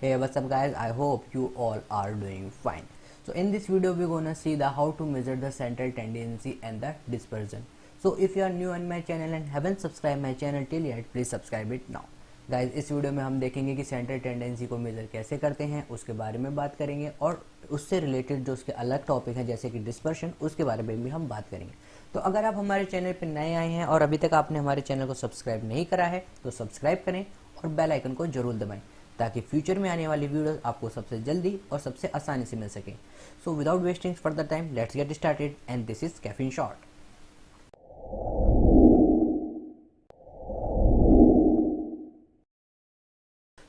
Hey, what's up guys? I hope you all are doing fine. So in this video we're gonna see the how to measure the central tendency and the dispersion. So if you are new on my channel and haven't subscribed my channel till yet, please subscribe it now. Guys इस video में हम देखेंगे कि central tendency को major कैसे करते हैं, उसके बारे में बात करेंगे और उससे रिलेटेड जो उसके अलग टॉपिक हैं जैसे कि डिस्पर्शन, उसके बारे में भी हम बात करेंगे। तो अगर आप हमारे चैनल पर नए आए हैं और अभी तक आपने हमारे चैनल को सब्सक्राइब नहीं करा है तो सब्सक्राइब करें और बेल आइकन को जरूर दबाएं ताकि फ्यूचर में आने वाली वीडियो आपको सबसे जल्दी और सबसे आसानी से मिल सके। So without wasting further time let's get started and this is caffeine short.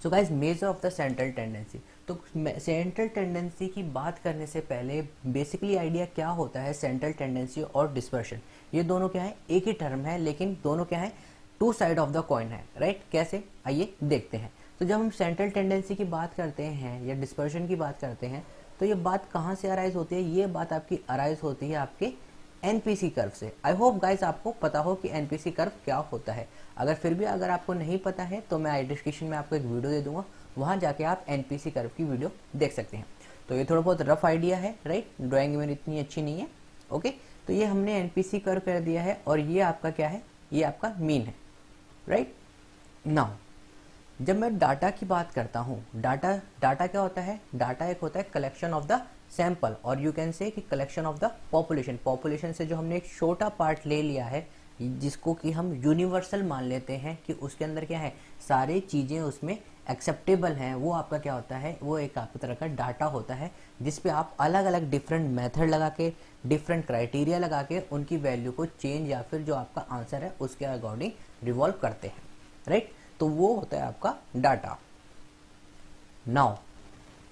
So guys measure of the central tendency. तो सेंट्रल टेंडेंसी की बात करने से पहले बेसिकली आइडिया क्या होता है, सेंट्रल टेंडेंसी और डिस्पर्शन ये दोनों क्या है, एक ही टर्म है लेकिन दोनों क्या है, two side of the coin है, राइट। कैसे, आइए देखते हैं। तो जब हम सेंट्रल टेंडेंसी की बात करते हैं या डिस्पर्शन की बात करते हैं तो ये बात कहाँ से अराइज होती है, ये बात आपकी अराइज होती है आपके एनपीसी कर्व से। आई होप गाइस आपको पता हो कि एनपीसी कर्व क्या होता है। अगर फिर भी अगर आपको नहीं पता है तो मैं आई डिस्क्रिप्शन में आपको एक वीडियो दे दूंगा, वहाँ जाके आप एनपीसी कर्व की वीडियो देख सकते हैं। तो ये थोड़ा बहुत रफ आइडिया है, राइट। ड्राइंग मेरी इतनी अच्छी नहीं है, ओके। तो ये हमने एनपीसी कर्व कर दिया है और ये आपका क्या है, ये आपका मीन है, राइट। नाउ जब मैं डाटा की बात करता हूँ, डाटा क्या होता है, डाटा एक होता है कलेक्शन ऑफ द सैंपल और यू कैन से कि कलेक्शन ऑफ द पॉपुलेशन से जो हमने एक छोटा पार्ट ले लिया है जिसको कि हम यूनिवर्सल मान लेते हैं कि उसके अंदर क्या है, सारी चीज़ें उसमें एक्सेप्टेबल हैं, वो आपका क्या होता है, वो एक आपकी तरह का डाटा होता है जिस पे आप अलग अलग डिफरेंट मेथड लगा के, डिफरेंट क्राइटेरिया लगा के उनकी वैल्यू को चेंज या फिर जो आपका आंसर है उसके अकॉर्डिंग रिवॉल्व करते हैं, राइट। तो वो होता है आपका डाटा। नाउ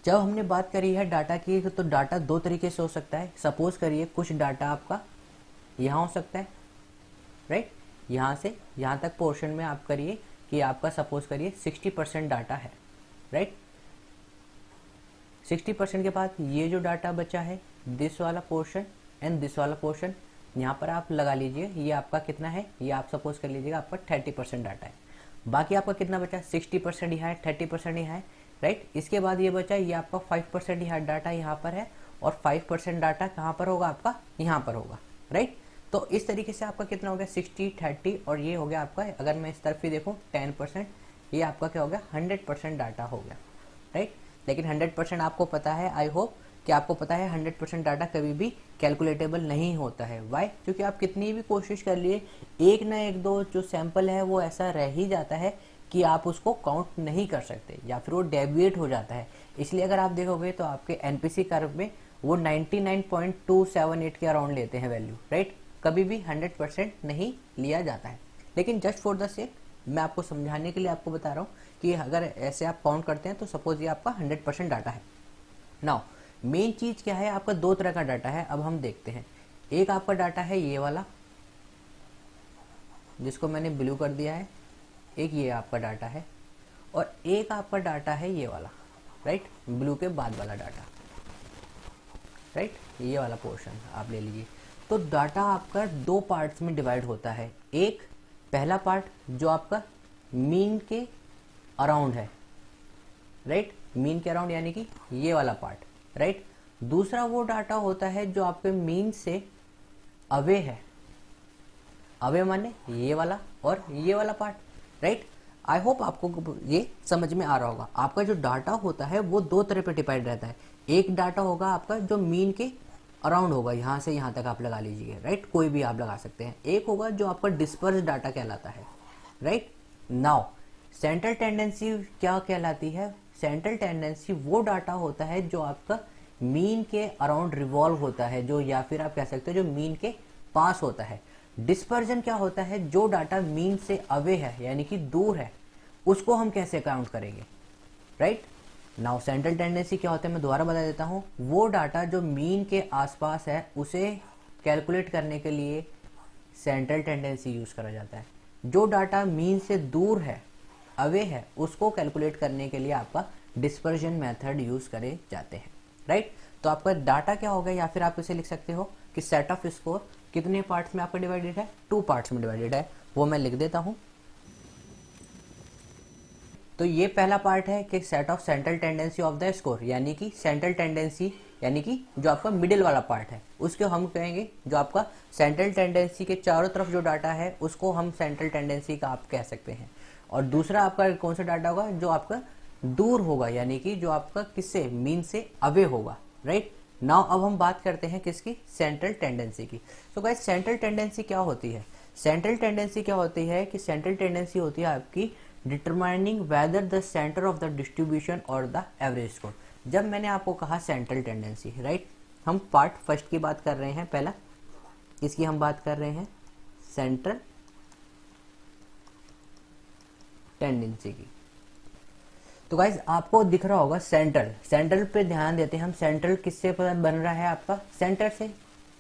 जब हमने बात करी है डाटा की तो डाटा दो तरीके से हो सकता है। सपोज करिए कुछ डाटा आपका यहाँ हो सकता है, राइट। यहाँ से यहाँ तक पोर्शन में आप करिए कि आपका सपोज करिए 60% डाटा है, राइट। 60% के बाद ये जो डाटा बचा है, दिस वाला पोर्शन एंड दिस वाला पोर्शन, यहाँ पर आप लगा लीजिए ये आपका कितना है, ये आप सपोज कर लीजिएगा आपका 30% डाटा है। बाकी आपका कितना बचा, 60% यहाँ है, 30% यहाँ है, राइट। इसके बाद ये बचा, ये आपका 5% यहाँ डाटा यहाँ पर है और 5% डाटा कहाँ पर होगा, आपका यहाँ पर होगा, राइट। तो इस तरीके से आपका कितना हो गया, 60, 30 और ये हो गया आपका, अगर मैं इस तरफ भी देखूँ 10%, ये आपका क्या हो गया, 100% डाटा हो गया, राइट। लेकिन 100% आपको पता है, आई होप कि आपको पता है 100% डाटा कभी भी कैलकुलेटेबल नहीं होता है। वाई? क्योंकि आप कितनी भी कोशिश कर लिए, एक ना एक दो जो सैंपल है वो ऐसा रह ही जाता है कि आप उसको काउंट नहीं कर सकते या फिर वो डेविएट हो जाता है। इसलिए अगर आप देखोगे तो आपके एनपीसी कर्व में वो 99.278 के अराउंड लेते हैं वैल्यू, राइट। कभी भी 100% नहीं लिया जाता है। लेकिन जस्ट फॉर द सेक मैं आपको समझाने के लिए आपको बता रहा हूँ कि अगर ऐसे आप काउंट करते हैं तो सपोज ये आपका 100% डाटा है। नाउ मेन चीज़ क्या है, आपका दो तरह का डाटा है। अब हम देखते हैं, एक आपका डाटा है ये वाला जिसको मैंने ब्लू कर दिया है, एक ये आपका डाटा है और एक आपका डाटा है ये वाला, राइट, ब्लू के बाद वाला डाटा, राइट, ये वाला पोर्शन आप ले लीजिए। तो डाटा आपका दो पार्ट्स में डिवाइड होता है। एक पहला पार्ट जो आपका मीन के अराउंड है, राइट, मीन के अराउंड यानी कि ये वाला पार्ट, राइट। दूसरा वो डाटा होता है जो आपके मीन से अवे है, अवे माने ये वाला और ये वाला पार्ट, राइट। आई होप आपको ये समझ में आ रहा होगा। आपका जो डाटा होता है वो दो तरह पे डिवाइड रहता है। एक डाटा होगा आपका जो मीन के अराउंड होगा, यहाँ से यहाँ तक आप लगा लीजिए, राइट, कोई भी आप लगा सकते हैं। एक होगा जो आपका डिस्पर्स डाटा कहलाता है, राइट। नाउ सेंट्रल टेंडेंसी क्या कहलाती है, सेंट्रल टेंडेंसी वो डाटा होता है जो आपका मीन के अराउंड रिवॉल्व होता है, जो या फिर आप कह सकते हो जो मीन के पास होता है। डिस्पर्जन क्या होता है, जो डाटा मीन से अवे है यानी कि दूर है, उसको हम कैसे काउंट करेंगे, राइट। नाउ सेंट्रल टेंडेंसी क्या होता है, मैं दोबारा बता देता हूँ। वो डाटा जो मीन के आसपास है उसे कैलकुलेट करने के लिए सेंट्रल टेंडेंसी यूज करा जाता है। जो डाटा मीन से दूर है, अवे है, उसको कैलकुलेट करने के लिए आपका डिस्पर्जन मेथड यूज करे जाते हैं, राइट। तो आपका डाटा क्या होगा, या फिर आप इसे लिख सकते हो कि सेट ऑफ स्कोर कितने पार्ट्स में आपका डिवाइडेड है, टू पार्ट्स में डिवाइडेड है। वो मैं लिख देता हूँ। तो ये पहला पार्ट है कि set of central tendency of the score, यानी कि सेंट्रल टेंडेंसी यानी कि जो आपका मिडिल वाला पार्ट है उसको हम कहेंगे, जो आपका सेंट्रल टेंडेंसी के चारों तरफ जो डाटा है उसको हम सेंट्रल टेंडेंसी का आप कह सकते हैं। और दूसरा आपका कौन सा डाटा होगा, जो आपका दूर होगा, यानी कि जो आपका किससे, मीन से अवे होगा, राइट। नाउ अब हम बात करते हैं किसकी, सेंट्रल टेंडेंसी की। तो गाइस सेंट्रल टेंडेंसी क्या होती है, सेंट्रल टेंडेंसी क्या होती है कि सेंट्रल टेंडेंसी होती है आपकी determining whether the centre of the distribution और द एवरेज स्कोर। जब मैंने आपको कहा सेंट्रल टेंडेंसी, राइट, हम पार्ट फर्स्ट की बात कर रहे हैं, पहला इसकी हम बात कर रहे हैं सेंट्रल टेंडेंसी की। तो गाइज आपको दिख रहा होगा सेंट्रल, सेंट्रल पे ध्यान देते हैं हम, सेंट्रल किससे बन रहा है आपका, सेंटर से,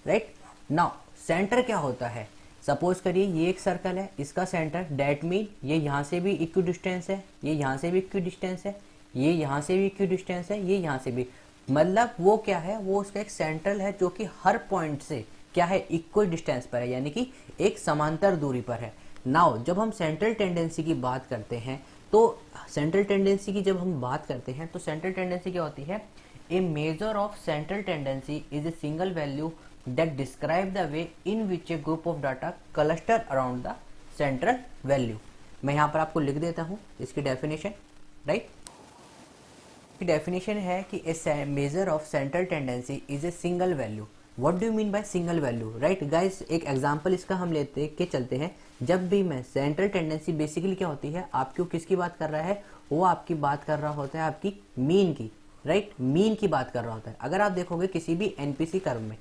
राइट। नाउ सेंटर क्या होता है, सपोज करिए ये एक सर्कल है, इसका सेंटर, डेट मीन ये यहाँ से भी इक्वी डिस्टेंस है, ये यहाँ से भी इक्वी डिस्टेंस है, ये यहाँ से भी इक्वी डिस्टेंस है, ये यहाँ से भी, मतलब वो क्या है, वो उसका एक सेंट्रल है जो कि हर पॉइंट से क्या है, इक्वल डिस्टेंस पर है, यानी कि एक समांतर दूरी पर है। नाउ जब हम सेंट्रल टेंडेंसी की बात करते हैं, तो सेंट्रल टेंडेंसी की जब हम बात करते हैं तो सेंट्रल टेंडेंसी क्या होती है, a measure of central tendency is a single value that describe the way in which a group of data cluster around the central value. मैं यहाँ पर आपको लिख देता हूँ इसकी डेफिनेशन, राइट। की डेफिनेशन है कि a measure of central tendency is a single value. What do you mean by single value, right guys. एक एग्जांपल इसका हम लेते के चलते हैं। जब भी मैं सेंट्रल टेंडेंसी बेसिकली क्या होती है, आपको किसकी बात कर रहा है, वो आपकी बात कर रहा होता है आपकी मीन की, राइट, मीन की बात कर रहा होता है। अगर आप देखोगे किसी भी एनपीसी कर्व में,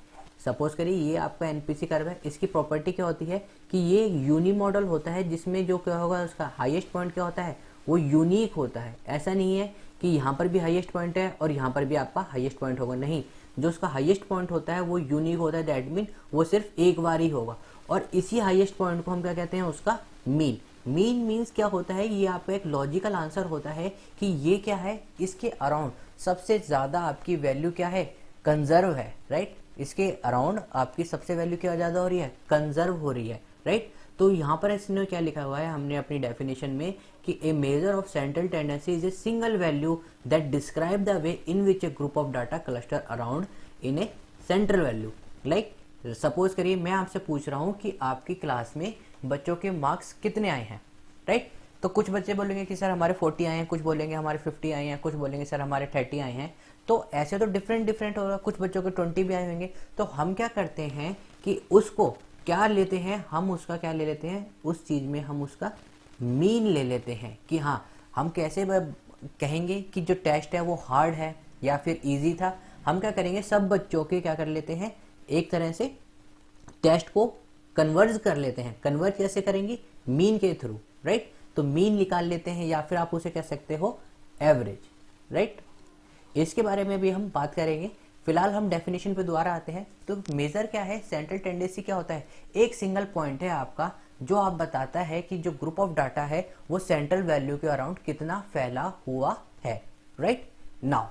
सपोज करिए ये आपका एनपीसी कर्व है, इसकी प्रॉपर्टी क्या होती है कि ये यूनी मॉडल होता है, जिसमें जो क्या होगा उसका हाईएस्ट पॉइंट क्या होता है, वो यूनिक होता है। ऐसा नहीं है कि यहाँ पर भी हाईएस्ट पॉइंट है और यहाँ पर भी आपका हाईएस्ट पॉइंट होगा, नहीं, जो उसका हाईएस्ट पॉइंट होता है वो यूनिक होता है, दैट मीन वो सिर्फ एक बार ही होगा। और इसी हाईएस्ट पॉइंट को हम क्या कहते हैं, उसका मीन। मीन मीन्स क्या होता है, ये आपका एक लॉजिकल आंसर होता है कि ये क्या है, इसके अराउंड सबसे ज़्यादा आपकी वैल्यू क्या है, कंजर्व है, राइट। इसके अराउंड आपकी सबसे वैल्यू क्या ज़्यादा हो रही है, कंजर्व हो रही है, राइट। तो यहाँ पर इसने क्या लिखा हुआ है हमने अपनी डेफिनेशन में कि a measure of central tendency is a single value that describe the way in which a group of data cluster around in a central value. Like suppose करिए मैं आपसे पूछ रहा हूँ कि आपकी क्लास में बच्चों के मार्क्स कितने आए हैं, राइट। तो कुछ बच्चे बोलेंगे कि सर हमारे 40 आए हैं, कुछ बोलेंगे हमारे 50 आए हैं, कुछ बोलेंगे सर हमारे 30 आए हैं। तो ऐसे तो डिफरेंट होगा, कुछ बच्चों के 20 भी आए होंगे। तो हम क्या करते हैं कि उसको क्या लेते हैं, हम उसका क्या ले लेते हैं, उस चीज़ में हम उसका मीन ले लेते हैं कि हाँ हम कैसे कहेंगे कि जो टेस्ट है वो हार्ड है या फिर इजी था। हम क्या करेंगे, सब बच्चों के क्या कर लेते हैं, एक तरह से टेस्ट को कन्वर्ज कर लेते हैं। कन्वर्ज कैसे करेंगे, मीन के थ्रू, राइट। तो मीन निकाल लेते हैं या फिर आप उसे कह सकते हो एवरेज, राइट। इसके बारे में भी हम बात करेंगे। फिलहाल हम डेफिनेशन पे दोबारा आते हैं। तो मेजर क्या है, सेंट्रल टेंडेंसी क्या होता है, एक सिंगल पॉइंट है आपका जो आप बताता है कि जो ग्रुप ऑफ डाटा है वो सेंट्रल वैल्यू के अराउंड कितना फैला हुआ है, right. Now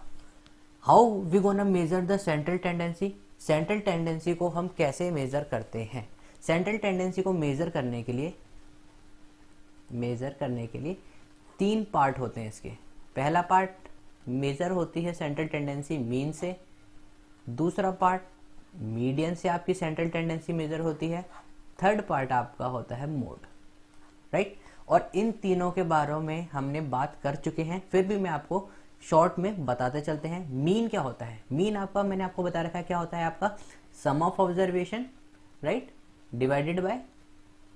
how we gonna measure the central tendency. Central tendency को हम कैसे मेजर करते हैं, सेंट्रल टेंडेंसी को मेजर करने के लिए 3 पार्ट होते हैं इसके। पहला पार्ट मेजर होती है सेंट्रल टेंडेंसी मीन से, दूसरा पार्ट मीडियन से आपकी सेंट्रल टेंडेंसी मेजर होती है, थर्ड पार्ट आपका होता है मोड, राइट। और इन तीनों के बारे में हमने बात कर चुके हैं, फिर भी मैं आपको शॉर्ट में बताते चलते हैं। मीन क्या होता है, मीन आपका मैंने आपको बता रखा है क्या होता है, आपका sum of observation, right, divided by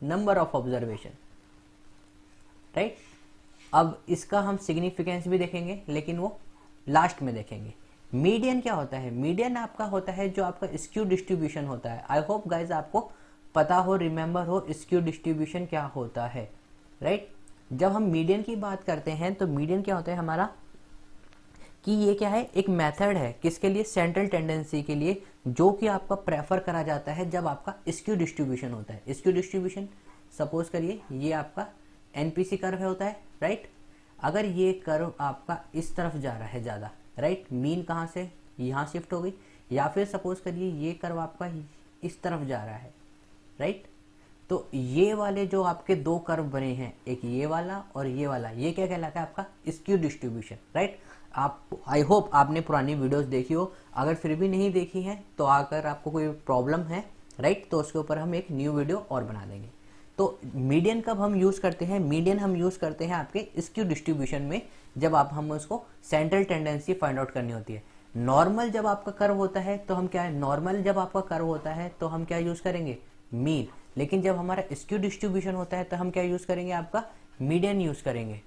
number of observation, right. अब इसका हम सिग्निफिकेंस भी देखेंगे लेकिन वो लास्ट में देखेंगे। मीडियन क्या होता है, मीडियन आपका होता है जो आपका स्क्यू डिस्ट्रीब्यूशन होता है। आई होप गाइज आपको पता हो, रिमेंबर हो स्क्यू डिस्ट्रीब्यूशन क्या होता है, राइट। जब हम मीडियन की बात करते हैं तो मीडियन क्या होता है हमारा, कि ये क्या है, एक मेथड है किसके लिए, सेंट्रल टेंडेंसी के लिए, जो कि आपका प्रेफर करा जाता है जब आपका स्क्यू डिस्ट्रीब्यूशन होता है। स्क्यू डिस्ट्रीब्यूशन सपोज करिए ये आपका एनपीसी कर्व होता है, राइट। अगर ये कर्व आपका इस तरफ जा रहा है ज़्यादा, राइट, मीन कहाँ से यहाँ शिफ्ट हो गई, या फिर सपोज करिए ये कर्व आपका इस तरफ जा रहा है, राइट। तो ये वाले जो आपके दो कर्व बने हैं, एक ये वाला और ये वाला, ये क्या कहलाता है आपका स्क्यू डिस्ट्रीब्यूशन, राइट। आप आई होप आपने पुरानी वीडियोस देखी हो, अगर फिर भी नहीं देखी है तो अगर आपको कोई प्रॉब्लम है, राइट, तो उसके ऊपर हम एक न्यू वीडियो और बना देंगे। तो मीडियन कब हम यूज़ करते हैं, मीडियन हम यूज़ करते हैं आपके स्क्यू डिस्ट्रीब्यूशन में, जब आप हम उसको सेंट्रल टेंडेंसी फाइंड आउट करनी होती है। नॉर्मल जब आपका कर्व होता है तो हम क्या है, नॉर्मल जब आपका कर्व होता है तो हम क्या यूज़ करेंगे, मीन। लेकिन जब हमारा स्क्यू डिस्ट्रीब्यूशन होता है तो हम क्या यूज़ करेंगे, आपका मीडियन यूज़ करेंगे,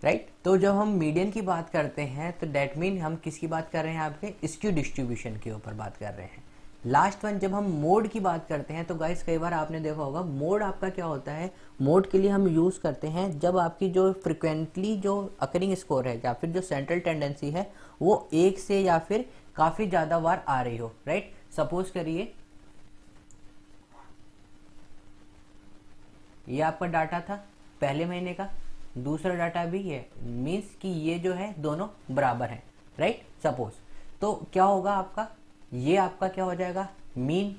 राइट। तो जब हम मीडियन की बात करते हैं तो डेट मीन हम किसकी बात कर रहे हैं, आपके स्क्यू डिस्ट्रीब्यूशन के ऊपर बात कर रहे हैं। लास्ट वन जब हम मोड की बात करते हैं तो गाइस कई बार आपने देखा होगा, मोड आपका क्या होता है, मोड के लिए हम यूज़ करते हैं जब आपकी जो फ्रिक्वेंटली जो अकरिंग स्कोर है या फिर जो सेंट्रल टेंडेंसी है वो एक से या फिर काफ़ी ज़्यादा बार आ रही हो, राइट। सपोज करिए ये आपका डाटा था पहले महीने का, दूसरा डाटा भी है, मीन्स कि ये जो है दोनों बराबर हैं, राइट। सपोज तो क्या होगा आपका, ये आपका क्या हो जाएगा, मीन,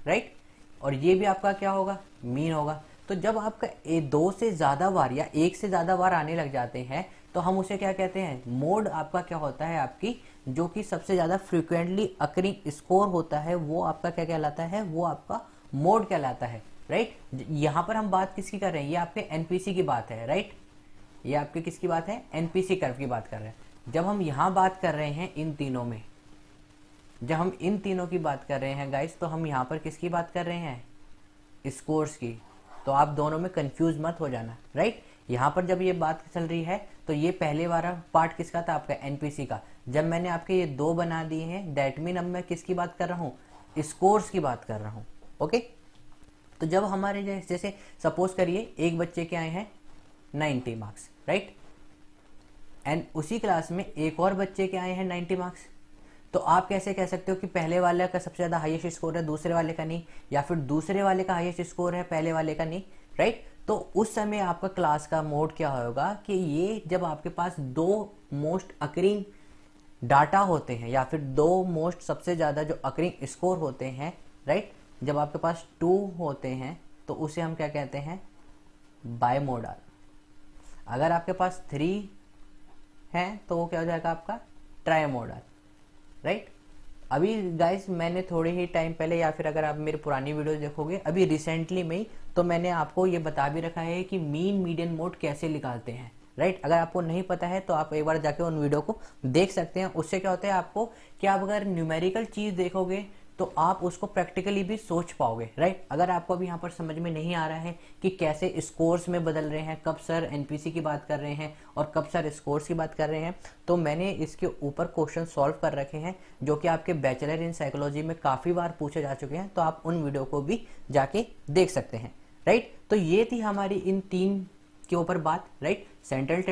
राइट, और ये भी आपका क्या होगा, मीन होगा। तो जब आपका दो से ज़्यादा बार या एक से ज़्यादा बार आने लग जाते हैं तो हम उसे क्या कहते हैं, मोड आपका क्या होता है, आपकी जो कि सबसे ज़्यादा फ्रिक्वेंटली अकरिंग स्कोर होता है वो आपका क्या कहलाता है, वो आपका मोड कहलाता है, राइट। यहाँ पर हम बात किसकी कर रहे हैं, ये आपके एनपीसी की बात है, राइट। ये आपके किसकी बात है, एनपीसी कर्व की बात कर रहे हैं। जब हम यहाँ बात कर रहे हैं इन तीनों में, जब हम इन तीनों की बात कर रहे हैं गाइस, तो हम यहाँ पर किसकी बात कर रहे हैं, स्कोर्स की। तो आप दोनों में कंफ्यूज मत हो जाना, राइट। यहाँ पर जब ये बात चल रही है तो ये पहले वाला पार्ट किसका था, आपका एनपीसी का। जब मैंने आपके ये दो बना दिए हैं, दैट मीन अब मैं किसकी बात कर रहा हूँ, स्कोर्स की बात कर रहा हूँ, ओके। तो जब हमारे जैसे सपोज करिए एक बच्चे के आए हैं 90 मार्क्स, राइट, एंड उसी क्लास में एक और बच्चे के आए हैं 90 मार्क्स, तो आप कैसे कह सकते हो कि पहले वाले का सबसे ज़्यादा हाईएस्ट स्कोर है, दूसरे वाले का नहीं, या फिर दूसरे वाले का हाईएस्ट स्कोर है, पहले वाले का नहीं, राइट। तो उस समय आपका क्लास का मोड क्या होगा कि ये जब आपके पास दो मोस्ट अकरिंग डाटा होते हैं या फिर दो मोस्ट सबसे ज़्यादा जो अकरिंग स्कोर होते हैं, राइट, जब आपके पास 2 होते हैं तो उसे हम क्या कहते हैं, बाइमोडल। अगर आपके पास 3 है तो वो क्या हो जाएगा, आपका ट्राइमोडल, राइट। अभी गाइस मैंने थोड़े ही टाइम पहले, या फिर अगर आप मेरी पुरानी वीडियो देखोगे अभी रिसेंटली में ही, तो मैंने आपको ये बता भी रखा है कि मीन मीडियन मोड कैसे निकालते हैं, राइट। अगर आपको नहीं पता है तो आप एक बार जाके उन वीडियो को देख सकते हैं। उससे क्या होता है आपको कि आप अगर न्यूमेरिकल चीज़ देखोगे तो आप उसको प्रैक्टिकली भी सोच पाओगे, राइट। अगर आपको अभी यहाँ पर समझ में नहीं आ रहा है कि कैसे स्कोर्स में बदल रहे हैं, कब सर एनपीसी की बात कर रहे हैं और कब सर स्कोर्स की बात कर रहे हैं, तो मैंने इसके ऊपर क्वेश्चन सॉल्व कर रखे हैं जो कि आपके बैचलर इन साइकोलॉजी में काफ़ी बार पूछे जा चुके हैं, तो आप उन वीडियो को भी जाके देख सकते हैं, राइट। तो ये थी हमारी इन 3 के ऊपर बात, राइट। सेंट्रल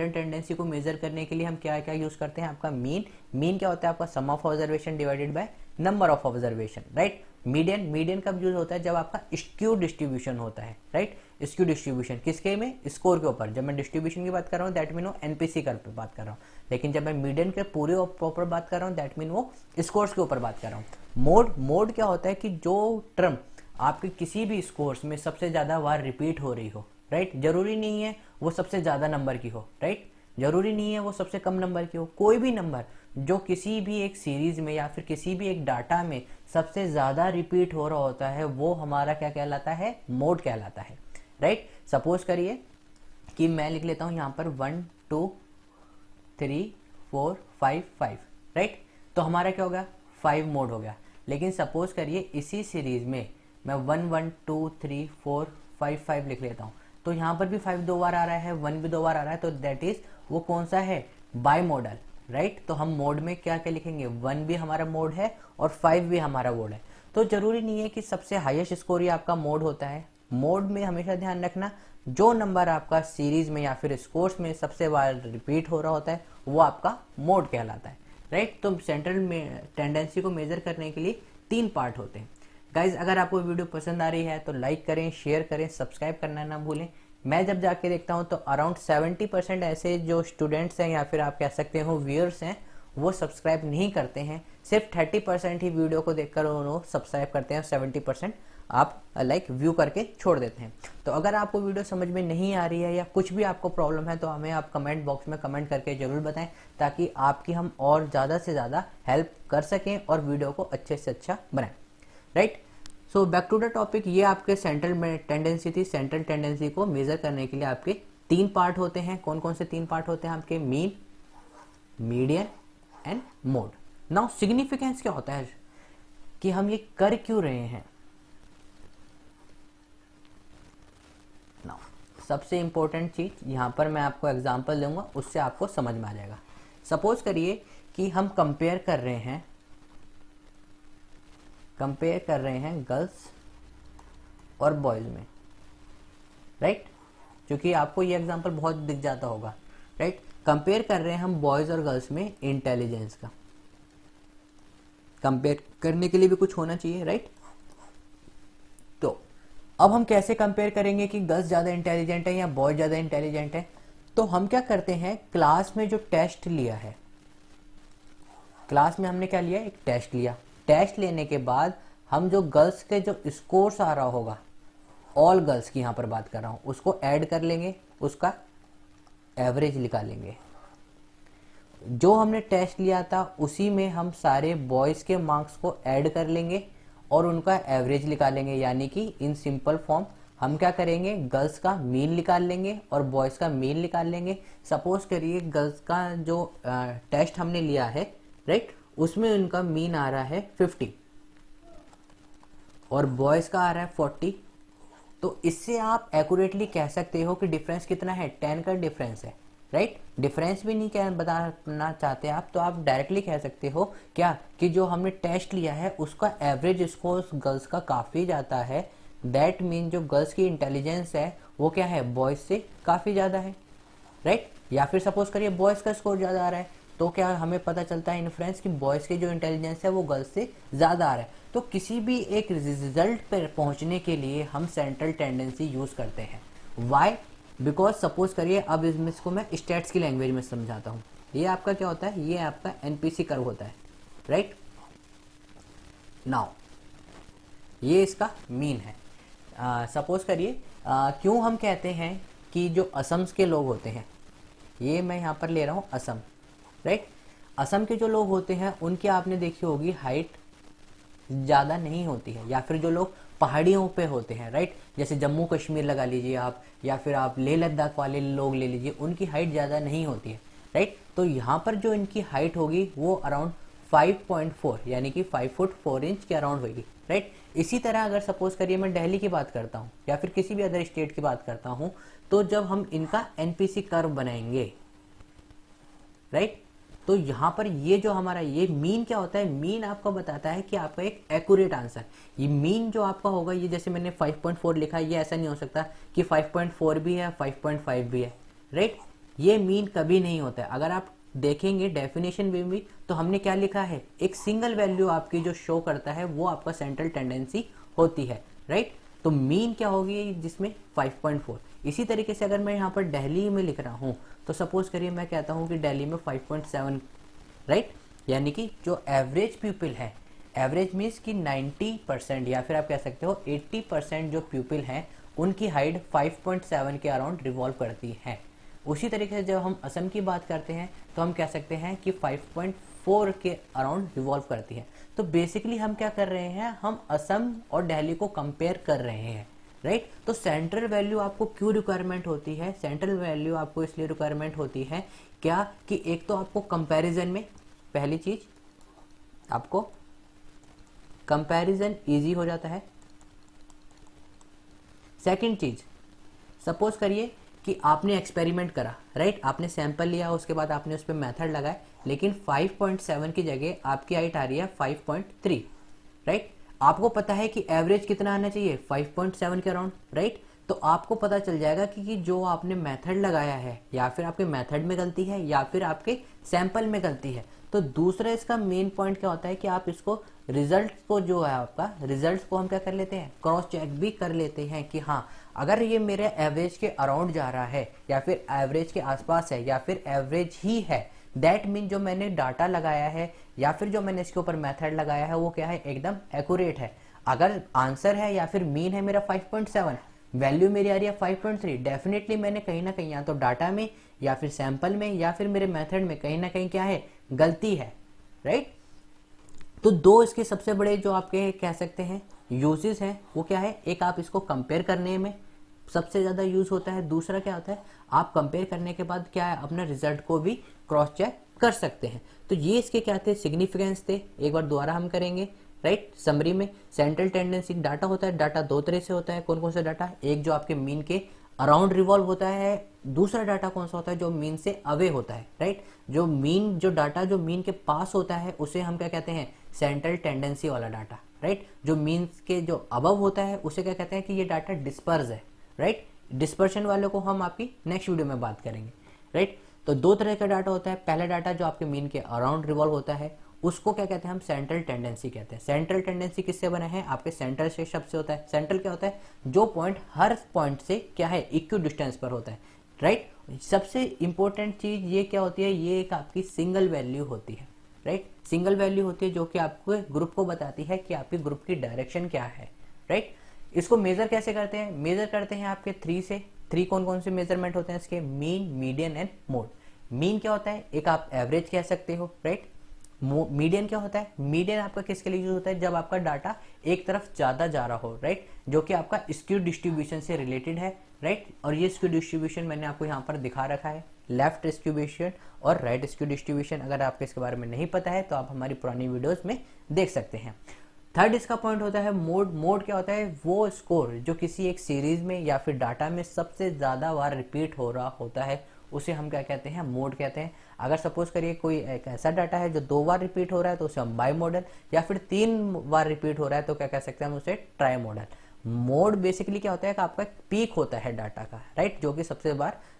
टेंडेंसी को मेजर करने के लिए हम क्या क्या यूज करते हैं, आपका मीन क्या होता है, आपका sum of observation divided by number of observation, right. Median कब यूज होता है, जब आपका स्क्यू डिस्ट्रीब्यूशन होता है, राइट। स्क्यू डिस्ट्रीब्यूशन किसके में, स्कोर के ऊपर। जब मैं डिस्ट्रीब्यूशन की बात कर रहा हूँ दैट मीन वो एनपीसी कर्व पे बात कर रहा हूँ, लेकिन जब मैं मीडियन के पूरे ऊपर बात कर रहा हूँ दैट मीन वो स्कोर्स के ऊपर बात कर रहा हूँ। मोड क्या होता है कि जो टर्म आपके किसी भी स्कोर्स में सबसे ज्यादा बार रिपीट हो रही हो, राइट। जरूरी नहीं है वो सबसे ज्यादा नंबर की हो, राइट, जरूरी नहीं है वो सबसे कम नंबर की हो, कोई भी नंबर जो किसी भी एक सीरीज में या फिर किसी भी एक डाटा में सबसे ज्यादा रिपीट हो रहा होता है वो हमारा क्या कहलाता है, मोड कहलाता है, राइट। सपोज करिए कि मैं लिख लेता हूं यहां पर 1 2 3 4 5 5, राइट। तो हमारा क्या हो गया, 5 मोड हो गया। लेकिन सपोज करिए इसी सीरीज में मैं 1 1 2 3 4 5 5 लिख लेता हूं, तो यहाँ पर भी 5 2 बार आ रहा है, 1 भी 2 बार आ रहा है, तो दैट इज वो कौन सा है, बाई मॉडल, राइट। तो हम मोड में क्या क्या लिखेंगे, 1 भी हमारा मोड है और 5 भी हमारा मोड है। तो जरूरी नहीं है कि सबसे हाईएस्ट स्कोर ही आपका मोड होता है। मोड में हमेशा ध्यान रखना जो नंबर आपका सीरीज में या फिर स्कोर्स में सबसे बार रिपीट हो रहा होता है वो आपका मोड कहलाता है, राइट। तो सेंट्रल में टेंडेंसी को मेजर करने के लिए 3 पार्ट होते हैं। गाइज अगर आपको वीडियो पसंद आ रही है तो लाइक करें, शेयर करें, सब्सक्राइब करना ना भूलें। मैं जब जाके देखता हूं तो अराउंड 70% ऐसे जो स्टूडेंट्स हैं या फिर आप कह सकते हो व्यूअर्स हैं वो सब्सक्राइब नहीं करते हैं। सिर्फ 30% ही वीडियो को देखकर उन्होंने सब्सक्राइब करते हैं, 70% आप लाइक व्यू करके छोड़ देते हैं। तो अगर आपको वीडियो समझ में नहीं आ रही है या कुछ भी आपको प्रॉब्लम है तो हमें आप कमेंट बॉक्स में कमेंट करके ज़रूर बताएं, ताकि आपकी हम और ज़्यादा से ज़्यादा हेल्प कर सकें और वीडियो को अच्छे से अच्छा बनाएं, right. So back to the topic, ये आपके सेंट्रल में टेंडेंसी थी। सेंट्रल टेंडेंसी को मेजर करने के लिए आपके 3 पार्ट होते हैं। कौन कौन से 3 पार्ट होते हैं आपके? Mean, median and mode. Now significance क्या होता है कि हम ये कर क्यों रहे हैं? नाउ सबसे इंपॉर्टेंट चीज यहां पर मैं आपको एग्जांपल दूंगा, उससे आपको समझ में आ जाएगा। सपोज करिए कि हम कंपेयर कर रहे हैं गर्ल्स और बॉयज में, राइट। क्योंकि आपको ये एग्जांपल बहुत दिख जाता होगा, राइट। कंपेयर कर रहे हैं हम बॉयज और गर्ल्स में इंटेलिजेंस का। कंपेयर करने के लिए भी कुछ होना चाहिए, राइट। तो अब हम कैसे कंपेयर करेंगे कि गर्ल्स ज़्यादा इंटेलिजेंट है या बॉयज ज़्यादा इंटेलिजेंट है? तो हम क्या करते हैं, क्लास में जो टेस्ट लिया है, क्लास में हमने क्या लिया? एक टेस्ट लिया। टेस्ट लेने के बाद हम जो गर्ल्स के जो स्कोर्स आ रहा होगा, ऑल गर्ल्स की यहाँ पर बात कर रहा हूँ, उसको ऐड कर लेंगे, उसका एवरेज निकालेंगे। जो हमने टेस्ट लिया था उसी में हम सारे बॉयज़ के मार्क्स को ऐड कर लेंगे और उनका एवरेज निकालेंगे। यानी कि इन सिंपल फॉर्म हम क्या करेंगे, गर्ल्स का मीन निकाल लेंगे और बॉयज़ का मीन निकाल लेंगे। सपोज करिए गर्ल्स का जो टेस्ट हमने लिया है, राइट, उसमें उनका मीन आ रहा है 50 और बॉयज़ का आ रहा है 40। तो इससे आप एक्यूरेटली कह सकते हो कि डिफरेंस कितना है, 10 का डिफरेंस है, राइट। डिफरेंस भी नहीं क्या बताना चाहते आप, तो आप डायरेक्टली कह सकते हो क्या कि जो हमने टेस्ट लिया है उसका एवरेज स्कोर गर्ल्स का काफ़ी ज़्यादा है। दैट मीन जो गर्ल्स की इंटेलिजेंस है वो क्या है, बॉयज़ से काफ़ी ज़्यादा है, राइट। या फिर सपोज करिए बॉयज़ का स्कोर ज़्यादा आ रहा है, तो क्या हमें पता चलता है इन्फ्रेंस कि बॉयज़ की जो इंटेलिजेंस है वो गर्ल्स से ज़्यादा आ रहा है। तो किसी भी एक रिजल्ट पर पहुंचने के लिए हम सेंट्रल टेंडेंसी यूज़ करते हैं। वाई? बिकॉज सपोज करिए, अब इसको मैं स्टैट्स की लैंग्वेज में समझाता हूँ। ये आपका क्या होता है, ये आपका एनपीसी कर्व होता है, राइट। नाउ ये इसका मीन है। सपोज करिए क्यों हम कहते हैं कि जो असम्स के लोग होते हैं, ये मैं यहाँ पर ले रहा हूँ असम, राइट। असम के जो लोग होते हैं उनकी आपने देखी होगी हाइट ज़्यादा नहीं होती है, या फिर जो लोग पहाड़ियों पे होते हैं, राइट, जैसे जम्मू कश्मीर लगा लीजिए आप, या फिर आप लेह लद्दाख वाले लोग ले लीजिए, उनकी हाइट ज़्यादा नहीं होती है, राइट। तो यहाँ पर जो इनकी हाइट होगी वो अराउंड 5.4 यानी कि 5 फुट 4 इंच के अराउंड होगी, राइट। इसी तरह अगर सपोज करिए मैं दिल्ली की बात करता हूँ या फिर किसी भी अदर स्टेट की बात करता हूँ, तो जब हम इनका एनपीसी कर्व बनाएंगे, राइट, तो यहाँ पर ये जो हमारा ये मीन क्या होता है, मीन आपको बताता है कि आपका एक एक्यूरेट आंसर, ये मीन जो आपका होगा, ये जैसे मैंने 5.4 लिखा है, ये ऐसा नहीं हो सकता कि 5.4 भी है 5.5 भी है, राइट। ये मीन कभी नहीं होता है। अगर आप देखेंगे डेफिनेशन में भी तो हमने क्या लिखा है, एक सिंगल वैल्यू आपकी जो शो करता है वो आपका सेंट्रल टेंडेंसी होती है, राइट। तो मीन क्या होगी जिसमें 5.4। इसी तरीके से अगर मैं यहाँ पर दिल्ली में लिख रहा हूँ, तो सपोज करिए मैं कहता हूँ कि दिल्ली में 5.7, राइट, यानी कि जो एवरेज पीपल है, एवरेज मीन्स कि 90% या फिर आप कह सकते हो 80% जो पीपल हैं उनकी हाइट 5.7 के अराउंड रिवॉल्व करती है। उसी तरीके से जब हम असम की बात करते हैं तो हम कह सकते हैं कि 5.4 के अराउंड रिवॉल्व करती है। तो बेसिकली हम क्या कर रहे हैं, हम असम और दिल्ली को कंपेयर कर रहे हैं, राइट। तो सेंट्रल वैल्यू आपको क्यों रिक्वायरमेंट होती है? सेंट्रल वैल्यू आपको इसलिए रिक्वायरमेंट होती है क्या कि एक तो आपको कंपैरिजन में, पहली चीज आपको कंपैरिजन इजी हो जाता है। सेकंड चीज, सपोज करिए कि आपने एक्सपेरिमेंट करा, राइट, आपने सैंपल लिया, उसके बाद आपने उस पर मेथड लगाया, लेकिन 5.7 की जगह आपकी हाइट आ रही है 5.3, राइट। आपको पता है कि एवरेज कितना आना चाहिए, 5.7 के अराउंड, राइट। तो आपको पता चल जाएगा कि जो आपने मेथड लगाया है, या फिर आपके मेथड में गलती है या फिर आपके सैंपल में गलती है। तो दूसरा इसका मेन पॉइंट क्या होता है कि आप इसको रिजल्ट को जो है आपका रिजल्ट को हम क्या कर लेते हैं, क्रॉस चेक भी कर लेते हैं कि हाँ अगर ये मेरे एवरेज के अराउंड जा रहा है या फिर एवरेज के आसपास है या फिर एवरेज ही है, दैट मीन जो मैंने डाटा लगाया है या फिर जो मैंने इसके ऊपर मेथड लगाया है वो क्या है, एकदम एक्यूरेट है। अगर आंसर है या फिर मीन है मेरा 5.7, वैल्यू मेरी आ रही है 5.3, डेफिनेटली मैंने कहीं ना कहीं या तो डाटा में या फिर सैंपल में या फिर मेरे मेथड में कहीं ना कहीं क्या है, गलती है, राइट। तो दो इसके सबसे बड़े जो आपके कह सकते हैं यूजेस हैं वो क्या है, एक आप इसको कंपेयर करने में सबसे ज़्यादा यूज होता है, दूसरा क्या होता है आप कंपेयर करने के बाद क्या है अपना रिजल्ट को भी क्रॉस चेक कर सकते हैं। तो ये इसके क्या थे, सिग्निफिकेंस थे। एक बार दोबारा हम करेंगे, राइट। समरी में सेंट्रल टेंडेंसी डाटा होता है, डाटा दो तरह से होता है। कौन कौन सा डाटा, एक जो आपके मीन के अराउंड रिवॉल्व होता है, दूसरा डाटा कौन सा होता है जो मीन से अवे होता है, राइट। जो डाटा जो मीन के पास होता है उसे हम क्या कहते हैं, सेंट्रल टेंडेंसी वाला डाटा, राइट। जो मीन के जो अबव होता है उसे क्या कहते हैं कि ये डाटा डिस्पर्स है, राइट। डिस्पर्शन वाले को हम आपकी नेक्स्ट वीडियो में बात करेंगे, राइट। तो दो तरह का डाटा होता है, पहला डाटा जो आपके मीन के अराउंड रिवॉल्व होता है उसको क्या कहते हैं हम, सेंट्रल टेंडेंसी कहते हैं। सेंट्रल टेंडेंसी किससे बना है, आपके सेंटर से शब्द से होता है। सेंट्रल क्या होता है, जो पॉइंट हर पॉइंट से क्या है इक्वल डिस्टेंस पर होता है, राइट। सबसे इंपॉर्टेंट चीज ये क्या होती है, ये एक आपकी सिंगल वैल्यू होती है, राइट। सिंगल वैल्यू होती है जो कि आपको ग्रुप को बताती है कि आपके ग्रुप की डायरेक्शन क्या है, राइट। इसको मेजर कैसे करते हैं, मेजर करते हैं आपके 3 से। 3 कौन कौन से मेजरमेंट होते हैं इसके, mean, median and mode. Mean क्या होता है, एक आप एवरेज कह सकते हो, राइट। मीडियन क्या होता है, मीडियन आपका किसके लिए यूज होता है, जब आपका डाटा एक तरफ ज्यादा जा रहा हो, राइट, जो कि आपका स्क्यू डिस्ट्रीब्यूशन से रिलेटेड है, राइट। और ये स्क्यू डिस्ट्रीब्यूशन मैंने आपको यहाँ पर दिखा रखा है, लेफ्ट स्क्यू डिस्ट्रीब्यूशन और राइट स्क्यू डिस्ट्रीब्यूशन। अगर आपको इसके बारे में नहीं पता है तो आप हमारी पुरानी वीडियोस में देख सकते हैं। थर्ड इसका पॉइंट होता है मोड। मोड क्या होता है, वो स्कोर जो किसी एक सीरीज में या फिर डाटा में सबसे ज्यादा बार रिपीट हो रहा होता है उसे हम क्या कहते हैं, मोड कहते हैं। अगर सपोज करिए कोई एक ऐसा डाटा है जो 2 बार रिपीट हो रहा है तो उसे हम बाई मॉडल, या फिर 3 बार रिपीट हो रहा है तो क्या कह सकते हैं हम उसे ट्राई मॉडल। मोड बेसिकली क्या होता है कि आपका पीक होता है डाटा का, राइट, जो कि सबसे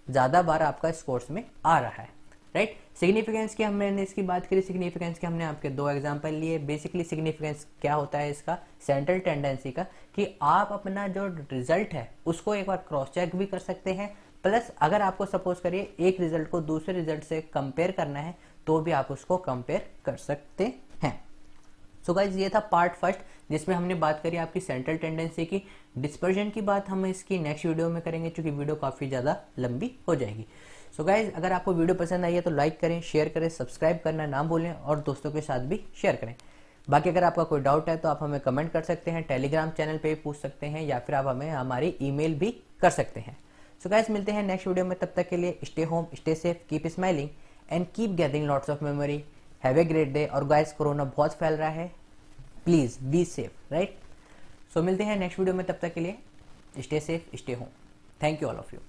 ज्यादा बार आपका स्कोर्स में आ रहा है, राइट। सिग्निफिकेंस की हमने इसकी बात करी, सिग्निफिकेंस के हमने आपके 2 एग्जांपल लिए। बेसिकली सिग्निफिकेंस क्या होता है इसका, सेंट्रल टेंडेंसी का, कि आप अपना जो रिजल्ट है उसको एक बार क्रॉस चेक भी कर सकते हैं, प्लस अगर आपको सपोज करिए एक रिजल्ट को दूसरे रिजल्ट से कंपेयर करना है तो भी आप उसको कंपेयर कर सकते हैं। सो गाइज ये था पार्ट फर्स्ट जिसमें हमने बात करी आपकी सेंट्रल टेंडेंसी की। डिस्पर्जन की बात हम इसकी नेक्स्ट वीडियो में करेंगे क्योंकि वीडियो काफ़ी ज़्यादा लंबी हो जाएगी। सो गाइज अगर आपको वीडियो पसंद आई है तो लाइक करें, शेयर करें, सब्सक्राइब करना ना भूलें और दोस्तों के साथ भी शेयर करें। बाकी अगर आपका कोई डाउट है तो आप हमें कमेंट कर सकते हैं, टेलीग्राम चैनल पे पूछ सकते हैं या फिर आप हमें हमारी ईमेल भी कर सकते हैं। सो गाइज मिलते हैं नेक्स्ट वीडियो में, तब तक के लिए stay home, stay safe, keep smiling and keep gathering lots of memory. Have a great day. और गाइज कोरोना बहुत फैल रहा है, प्लीज बी सेफ, राइट। सो मिलते हैं नेक्स्ट वीडियो में, तब तक के लिए stay safe, stay home. Thank you all of you.